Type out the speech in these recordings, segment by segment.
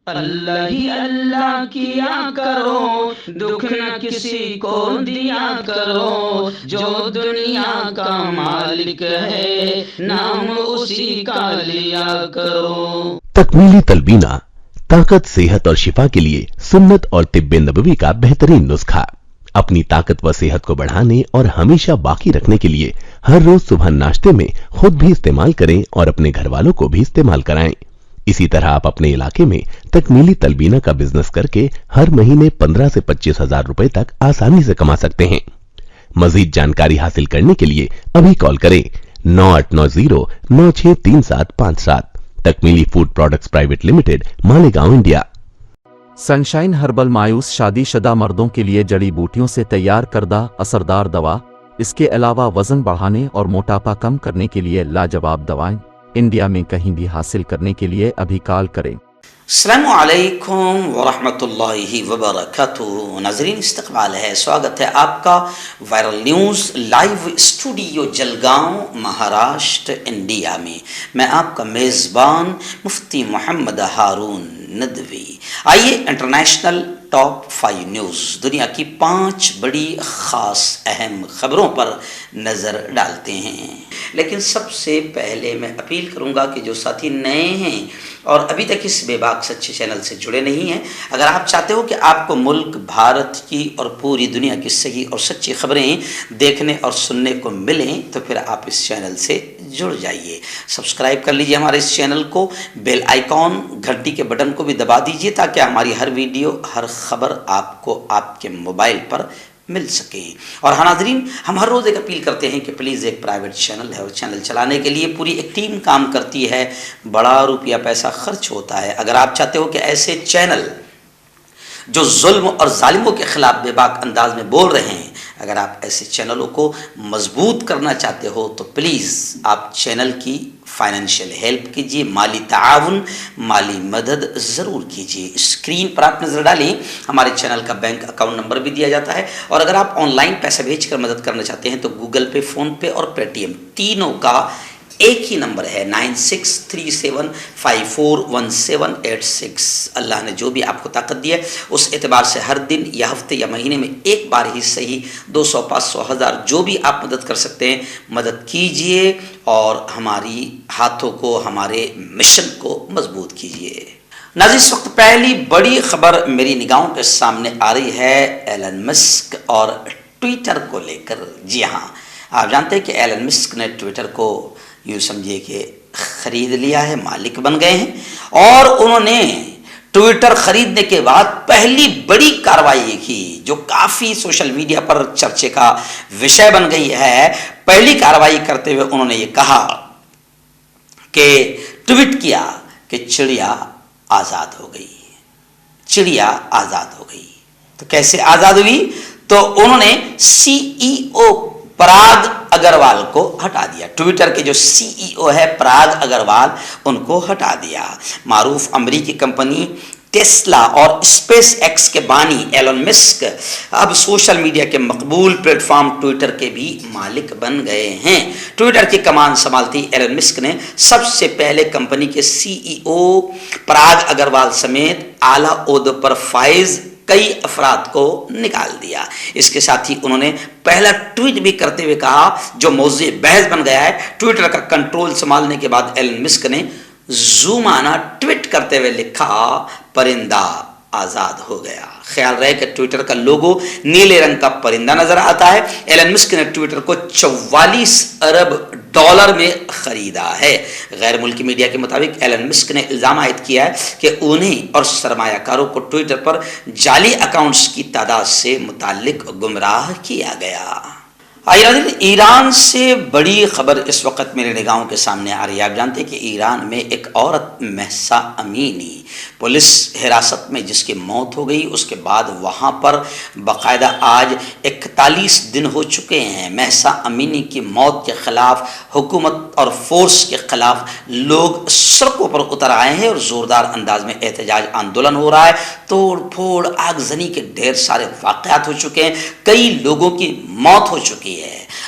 اللہ ہی اللہ کیا کرو، دکھ نہ کسی کو دیا کرو، جو دنیا کا مالک ہے نام اسی کا لیا کرو۔ تکمیلی تلبینہ طاقت، صحت اور شفا کے لیے سنت اور طب نبوی کا بہترین نسخہ۔ اپنی طاقت و صحت کو بڑھانے اور ہمیشہ باقی رکھنے کے لیے ہر روز صبح ناشتے میں خود بھی استعمال کریں اور اپنے گھر والوں کو بھی استعمال کرائیں۔ اسی طرح آپ اپنے علاقے میں تکمیلی تلبینہ کا بزنس کر کے ہر مہینے 15 سے 25 ہزار روپے تک آسانی سے کما سکتے ہیں۔ مزید جانکاری حاصل کرنے کے لیے ابھی کال کریں 9890963757۔ Takmeeli food products private limited, Malegaon, India. Sunshine herbal مایوس شادی شدہ مردوں کے لیے جڑی بوٹیوں سے تیار کردہ اثردار دوا۔ اس کے علاوہ وزن بڑھانے اور موٹاپا کم کرنے کے لیے لاجواب دوائیں انڈیا میں کہیں بھی حاصل کرنے کے لیے ابھی کال کریں۔ السلام علیکم ورحمۃ اللہ وبرکاتہ۔ ناظرین، استقبال ہے، سواگت ہے آپ کا viral news live studio Jalgaon, Maharashtra, India میں۔ میں آپ کا میزبان مفتی محمد ہارون ندوی۔ آئیے انٹرنیشنل ٹاپ 5 نیوز، دنیا کی 5 بڑی خاص اہم خبروں پر نظر ڈالتے ہیں۔ لیکن سب سے پہلے میں اپیل کروں گا کہ جو ساتھی نئے ہیں اور ابھی تک اس بے باک سچے چینل سے جڑے نہیں ہیں، اگر آپ چاہتے ہو کہ آپ کو ملک بھارت کی اور پوری دنیا کی صحیح اور سچی خبریں دیکھنے اور سننے کو ملیں تو پھر آپ اس چینل سے جڑ جائیے۔ سبسکرائب کر لیجئے ہمارے اس چینل کو، بیل آئیکن گھنٹی کے بٹن کو بھی دبا دیجئے تاکہ ہماری ہر ویڈیو، ہر خبر آپ کو آپ کے موبائل پر مل سکے۔ اور ہاں ناظرین، ہم ہر روز ایک اپیل کرتے ہیں کہ پلیز ایک پرائیویٹ چینل ہے اور چینل چلانے کے لیے پوری ایک ٹیم کام کرتی ہے، بڑا روپیہ پیسہ خرچ ہوتا ہے۔ اگر آپ چاہتے ہو کہ ایسے چینل جو ظلم اور ظالموں کے خلاف بے باک انداز میں بول رہے ہیں، اگر آپ ایسے چینلوں کو مضبوط کرنا چاہتے ہو تو پلیز آپ چینل کی فائنینشیل ہیلپ کیجیے، مالی تعاون، مالی مدد ضرور کیجیے۔ اسکرین پر آپ نظر ڈالیں، ہمارے چینل کا بینک اکاؤنٹ نمبر بھی دیا جاتا ہے، اور اگر آپ آن لائن پیسہ بھیج کر مدد کرنا چاہتے ہیں تو گوگل پے، فون پے اور پے ٹی ایم تینوں کا ایک ہی نمبر ہے 9637541786۔ اللہ نے جو بھی آپ کو طاقت دی ہے اس اعتبار سے ہر دن یا ہفتے یا مہینے میں ایک بار ہی صحیح 200، 500، 1000 جو بھی آپ مدد کر سکتے ہیں مدد کیجئے اور ہماری ہاتھوں کو، ہمارے مشن کو مضبوط کیجئے۔ ناظرین، اس وقت پہلی بڑی خبر میری نگاہوں کے سامنے آ رہی ہے ایلن مسک اور ٹویٹر کو لے کر۔ جی ہاں، آپ جانتے ہیں کہ ایلن مسک نے ٹویٹر کو یوں سمجھیے کہ خرید لیا ہے، مالک بن گئے ہیں، اور انہوں نے ٹویٹر خریدنے کے بعد پہلی بڑی کارروائی کی جو کافی سوشل میڈیا پر چرچے کا وشے بن گئی ہے۔ پہلی کارروائی کرتے ہوئے انہوں نے یہ کہا کہ ٹویٹ کیا کہ چڑیا آزاد ہو گئی، چڑیا آزاد ہو گئی۔ تو کیسے آزاد ہوئی؟ تو انہوں نے سی ای او پراگ اگروال کو ہٹا دیا۔ ٹویٹر کے جو سی ای او ہے پراگ اگروال، ان کو ہٹا دیا۔ معروف امریکی کمپنی ٹیسلا اور اسپیس ایکس کے بانی ایلن مسک اب سوشل میڈیا کے مقبول پلیٹ فارم ٹویٹر کے بھی مالک بن گئے ہیں۔ ٹویٹر کی کمان سنبھالتی ایلن مسک نے سب سے پہلے کمپنی کے سی ای او پراگ اگروال سمیت اعلیٰ عہدوں پر فائز کئی افراد کو نکال دیا۔ اس کے ساتھ ہی انہوں نے پہلا ٹویٹ بھی کرتے ہوئے کہا جو موضوع بحث بن گیا ہے۔ ٹویٹر کا کنٹرول سنبھالنے کے بعد ایلن مسک نے زومانہ ٹویٹ کرتے ہوئے لکھا، پرندہ آزاد ہو گیا۔ خیال رہے کہ ٹویٹر کا لوگو نیلے رنگ کا پرندہ نظر آتا ہے۔ ایلن مسک نے ٹویٹر کو 44 ارب ڈالر میں خریدا ہے۔ غیر ملکی میڈیا کے مطابق ایلن مسک نے الزام عائد کیا ہے کہ انہیں اور سرمایہ کاروں کو ٹویٹر پر جعلی اکاؤنٹس کی تعداد سے متعلق گمراہ کیا گیا۔ ایران سے بڑی خبر اس وقت میرے نگاہوں کے سامنے آ رہی ہے۔ آپ جانتے ہیں کہ ایران میں ایک عورت مہسا امینی پولیس حراست میں جس کی موت ہو گئی، اس کے بعد وہاں پر باقاعدہ آج 41 دن ہو چکے ہیں۔ مہسا امینی کی موت کے خلاف حکومت اور فورس کے خلاف لوگ سڑکوں پر اتر آئے ہیں اور زوردار انداز میں احتجاج آندولن ہو رہا ہے۔ توڑ پھوڑ، آگزنی کے ڈھیر سارے واقعات ہو چکے ہیں، کئی لوگوں کی موت ہو چکی ہے۔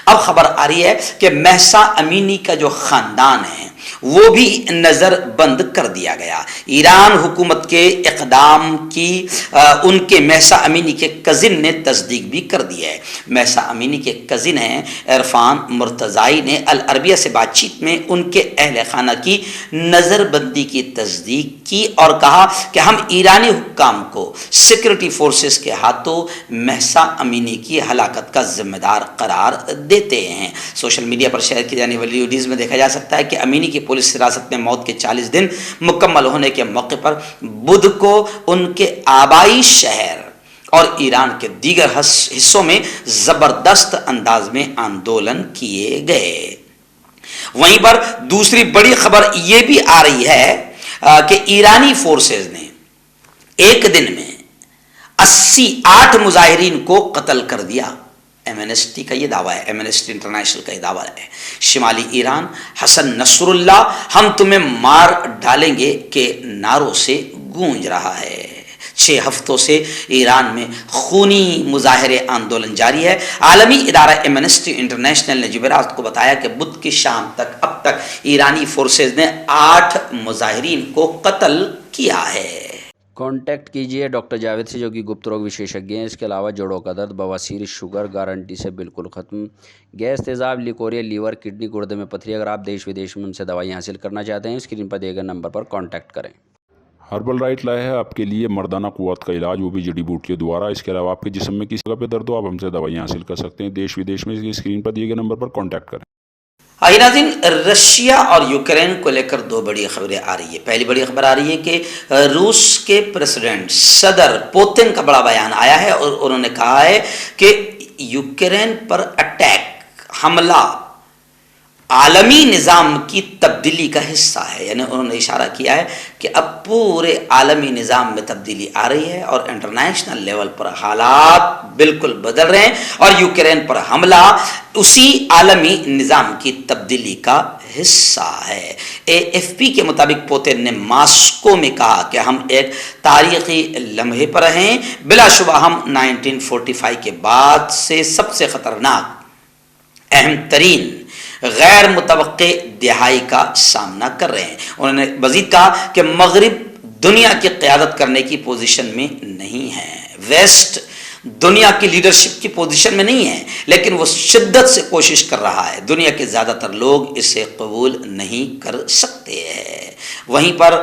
اب خبر آ رہی ہے کہ مہسا امینی کا جو خاندان ہے وہ بھی نظر بند کر دیا گیا۔ ایران حکومت کے اقدام کی ان کے مہسا امینی کے کزن نے تصدیق بھی کر دی ہے۔ مہسا امینی کے کزن ہیں عرفان مرتضائی نے العربیہ سے بات چیت میں ان کے اہل خانہ کی نظر بندی کی تصدیق کی اور کہا کہ ہم ایرانی حکام کو سیکورٹی فورسز کے ہاتھوں مہسا امینی کی ہلاکت کا ذمہ دار قرار دیتے ہیں۔ سوشل میڈیا پر شیئر کی جانے والی ویڈیوز میں دیکھا جا سکتا ہے کہ امینی کی پولیس حراست میں موت کے 40 دن مکمل ہونے کے موقع پر بدھ کو ان کے آبائی شہر اور ایران کے دیگر حصوں میں زبردست انداز میں آندولن کیے گئے۔ وہیں پر دوسری بڑی خبر یہ بھی آ رہی ہے کہ ایرانی فورسز نے ایک دن میں 88 مظاہرین کو قتل کر دیا۔ ایمنسٹی کا یہ دعویٰ ہے، ایمنسٹی انٹرنیشنل کا یہ دعویٰ ہے۔ شمالی ایران حسن نصر اللہ ہم تمہیں مار ڈالیں گے کے نعروں سے گونج رہا ہے۔ 6 ہفتوں سے ایران میں خونی مظاہرے آندولن جاری ہے۔ عالمی ادارہ ایمنسٹی انٹرنیشنل نے جمعرات کو بتایا کہ بدھ کی شام تک اب تک ایرانی فورسز نے 8 مظاہرین کو قتل کیا ہے۔ کانٹیکٹ کیجئے ڈاکٹر جاوید سے جو کہ گپت روگ وشیشجی ہیں۔ اس کے علاوہ جوڑوں کا درد، بواسیر، شوگر گارنٹی سے بالکل ختم، گیس، تیزاب، لیکوریا، لیور، کڈنی، گردے میں پتھری۔ اگر آپ دیش ودیش میں ان سے دوائیں حاصل کرنا چاہتے ہیں اسکرین پر دیے گئے نمبر پر کانٹیکٹ کریں۔ ہربل رائٹ لائے ہے آپ کے لیے مردانہ قوت کا علاج، وہ بھی جڑی بوٹیوں دوارا۔ اس کے علاوہ آپ کے جسم میں کسی جگہ پہ درد ہو آپ ہم سے دوائیں حاصل کر سکتے ہیں دیش ودیش میں، اسکرین پر دیے گئے نمبر پر کانٹیکٹ کریں۔ آئیے ناظرین، رشیا اور یوکرین کو لے کر 2 بڑی خبریں آ رہی ہے۔ پہلی بڑی خبر آ رہی ہے کہ روس کے پریزیڈنٹ صدر پوتن کا بڑا بیان آیا ہے اور انہوں نے کہا ہے کہ یوکرین پر اٹیک، حملہ عالمی نظام کی تبدیلی کا حصہ ہے۔ یعنی انہوں نے اشارہ کیا ہے کہ اب پورے عالمی نظام میں تبدیلی آ رہی ہے اور انٹرنیشنل لیول پر حالات بالکل بدل رہے ہیں اور یوکرین پر حملہ اسی عالمی نظام کی تبدیلی کا حصہ ہے۔ AFP کے مطابق پوتن نے ماسکو میں کہا کہ ہم ایک تاریخی لمحے پر ہیں، بلا شبہ ہم 1945 کے بعد سے سب سے خطرناک، اہم ترین، غیر متوقع دہائی کا سامنا کر رہے ہیں۔ انہوں نے مزید کہا کہ مغرب دنیا کی قیادت کرنے کی پوزیشن میں نہیں ہے، ویسٹ دنیا کی لیڈرشپ کی پوزیشن میں نہیں ہے، لیکن وہ شدت سے کوشش کر رہا ہے۔ دنیا کے زیادہ تر لوگ اسے قبول نہیں کر سکتے ہیں۔ وہیں پر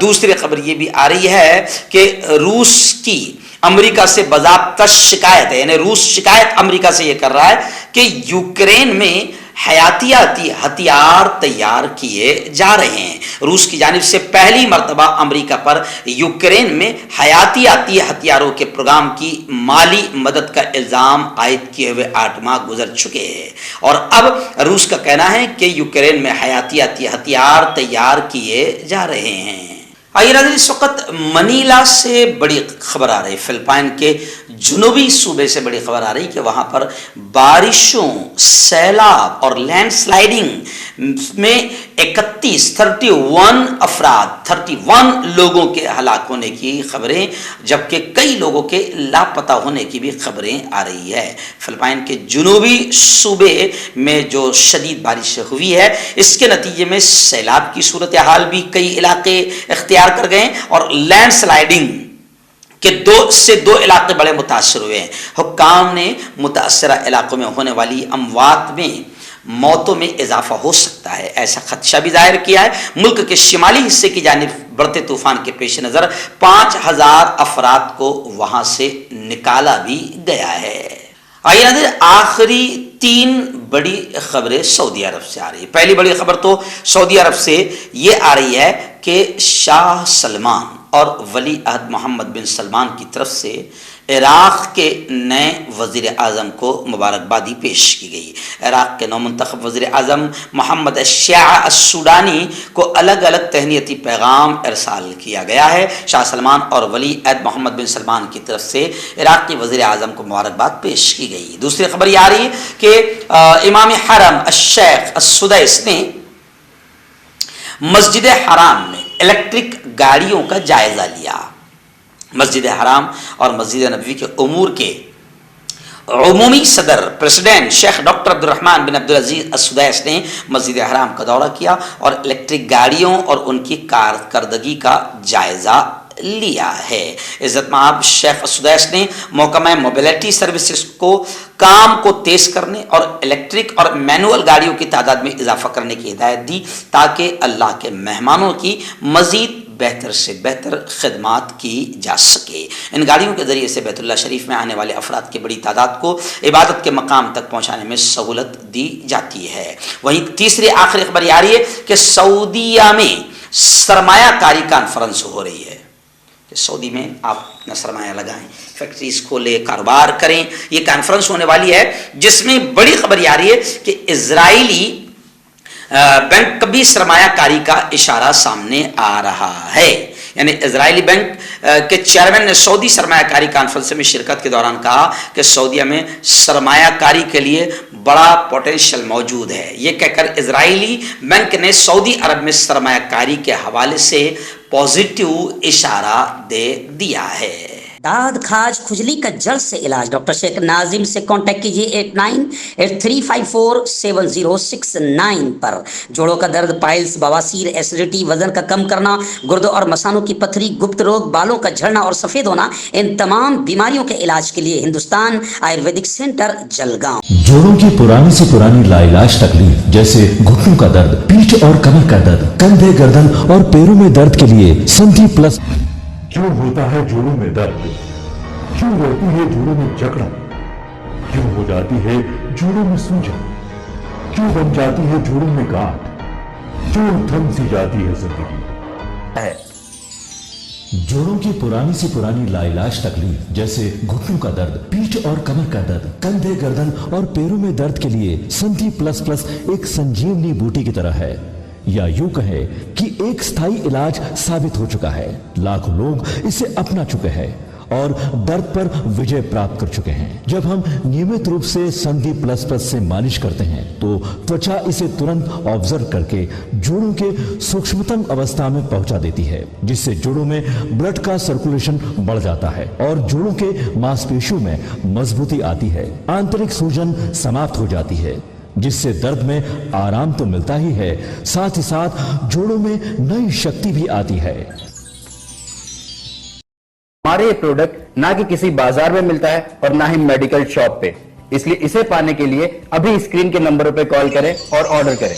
دوسری خبر یہ بھی آ رہی ہے کہ روس کی امریکہ سے باضابطہ شکایت ہے، یعنی روس شکایت امریکہ سے یہ کر رہا ہے کہ یوکرین میں حیاتیاتی ہتھیار تیار کیے جا رہے ہیں۔ روس کی جانب سے پہلی مرتبہ امریکہ پر یوکرین میں حیاتیاتی ہتھیاروں کے پروگرام کی مالی مدد کا الزام عائد کیے ہوئے 8 ماہ گزر چکے ہیں اور اب روس کا کہنا ہے کہ یوکرین میں حیاتیاتی ہتھیار تیار کیے جا رہے ہیں۔ آئیے ناظرین، اس وقت منیلا سے بڑی خبر آ رہی ہے، فلپائن کے جنوبی صوبے سے بڑی خبر آ رہی کہ وہاں پر بارشوں، سیلاب اور لینڈ سلائیڈنگ میں 31 لوگوں کے ہلاک ہونے کی خبریں، جبکہ کئی لوگوں کے لاپتہ ہونے کی بھی خبریں آ رہی ہے۔ فلپائن کے جنوبی صوبے میں جو شدید بارش ہوئی ہے اس کے نتیجے میں سیلاب کی صورتحال بھی کئی علاقے اختیار کر گئے اور لینڈ سلائیڈنگ کہ 2 علاقے بڑے متاثر ہوئے ہیں۔ حکام نے متاثرہ علاقوں میں ہونے والی اموات میں، موتوں میں اضافہ ہو سکتا ہے ایسا خدشہ بھی ظاہر کیا ہے۔ ملک کے شمالی حصے کی جانب بڑھتے طوفان کے پیش نظر 5000 افراد کو وہاں سے نکالا بھی گیا ہے۔ آئیے آخری 3 بڑی خبریں سعودی عرب سے آ رہی ہے۔ پہلی بڑی خبر تو سعودی عرب سے یہ آ رہی ہے کہ شاہ سلمان اور ولی عہد محمد بن سلمان کی طرف سے عراق کے نئے وزیر اعظم کو مبارکبادی پیش کی گئی۔ عراق کے نومنتخب وزیر اعظم محمد الشیعہ السودانی کو الگ الگ تہنیتی پیغام ارسال کیا گیا ہے۔ شاہ سلمان اور ولی عہد محمد بن سلمان کی طرف سے عراقی وزیر اعظم کو مبارکباد پیش کی گئی۔ دوسری خبر یہ آ رہی ہے کہ امام حرم الشیخ السدیس نے مسجد حرام میں الیکٹرک گاڑیوں کا جائزہ لیا۔ مسجد حرام اور مسجد نبوی کے امور کے عمومی صدر پریزیڈنٹ شیخ ڈاکٹر عبدالرحمن بن عبدالعزیز السدیس نے مسجد حرام کا دورہ کیا اور الیکٹرک گاڑیوں اور ان کی کارکردگی کا جائزہ لیا ہے۔ عزت مآب شیخ السدیس نے محکمہ موبلٹی سروسز کو کام کو تیز کرنے اور الیکٹرک اور مینول گاڑیوں کی تعداد میں اضافہ کرنے کی ہدایت دی تاکہ اللہ کے مہمانوں کی مزید بہتر سے بہتر خدمات کی جا سکے۔ ان گاڑیوں کے ذریعے سے بیت اللہ شریف میں آنے والے افراد کی بڑی تعداد کو عبادت کے مقام تک پہنچانے میں سہولت دی جاتی ہے۔ وہیں تیسری آخری خبر یہ آ رہی ہے کہ سعودیہ میں سرمایہ کاری کانفرنس ہو رہی ہے کہ سعودی میں آپ اپنا سرمایہ لگائیں، فیکٹریز کھولیں، کاروبار کریں۔ یہ کانفرنس ہونے والی ہے جس میں بڑی خبر یہ آ رہی ہے کہ اسرائیلی بینک کا بھی سرمایہ کاری کا اشارہ سامنے آ رہا ہے۔ یعنی اسرائیلی بینک کے چیئرمین نے سعودی سرمایہ کاری کانفرنس میں شرکت کے دوران کہا کہ سعودیہ میں سرمایہ کاری کے لیے بڑا پوٹینشیل موجود ہے۔ یہ کہہ کر اسرائیلی بینک نے سعودی عرب میں سرمایہ کاری کے حوالے سے پازیٹیو اشارہ دے دیا ہے۔ داد کھاج کھجلی کا جلد سے علاج ڈاکٹر شیخ ناظم سے کانٹیکٹ کیجیے 8983547069 پر۔ جوڑوں کا درد، پائلز، بواسیر، ایسیڈیٹی، وزن کا کم کرنا، گردوں اور مثانوں کی پتھری، گپت روگ، بالوں کا جھڑنا اور سفید ہونا، ان تمام بیماریوں کے علاج کے لیے ہندوستان آیورویدک سینٹر جلگاؤں۔ جوڑوں کی پرانی سے پرانی لاعلاج تکلیف جیسے گھٹنوں کا درد، پیٹھ اور کمر کا درد، کندھے، گردن اور پیروں میں درد کے لیے سندھی پلس۔ کیوں ہوتا ہے جوڑوں میں درد؟ کیوں رہتی ہے جوڑوں میں جکڑن؟ کیوں ہو جاتی ہے جوڑوں میں سوجن؟ کیوں بن جاتی ہے جوڑوں میں گاٹھ؟ کیوں تھم سی جاتی ہے زندگی؟ جوڑوں کی پرانی سے پرانی لاعلاج تکلیف جیسے گھٹنوں کا درد، پیٹھ اور کمر کا درد، کندھے، گردن اور پیروں میں درد کے لیے سندھی پلس پلس ایک سنجیونی بوٹی کی طرح ہے، یا یوں کہے کہ ایک ستھائی علاج ثابت ہو چکا ہے۔ لاکھوں لوگ اسے اپنا چکے ہیں اور درد پر وجے پراپت کر چکے ہیں۔ جب ہم نیمت روپ سے سندھی پلس پلس سے مالش کرتے ہیں تو توچا اسے ترنت آبزرو کر کے جوڑوں کے سوکشمتم اوستھا میں پہنچا دیتی ہے، جس سے جوڑوں میں بلڈ کا سرکولیشن بڑھ جاتا ہے اور جوڑوں کے ماس پیشیوں میں مضبوطی آتی ہے، آنترک سوجن سماپت ہو جاتی ہے، جس سے درد میں آرام تو ملتا ہی ہے، ساتھ ہی ساتھ جوڑوں میں نئی شکتی بھی آتی ہے۔ ہمارے یہ پروڈکٹ نہ کہ کسی بازار میں ملتا ہے اور نہ ہی میڈیکل شاپ پہ، اس لیے اسے پانے کے لیے ابھی اسکرین کے نمبروں پہ کال کریں اور آرڈر کریں۔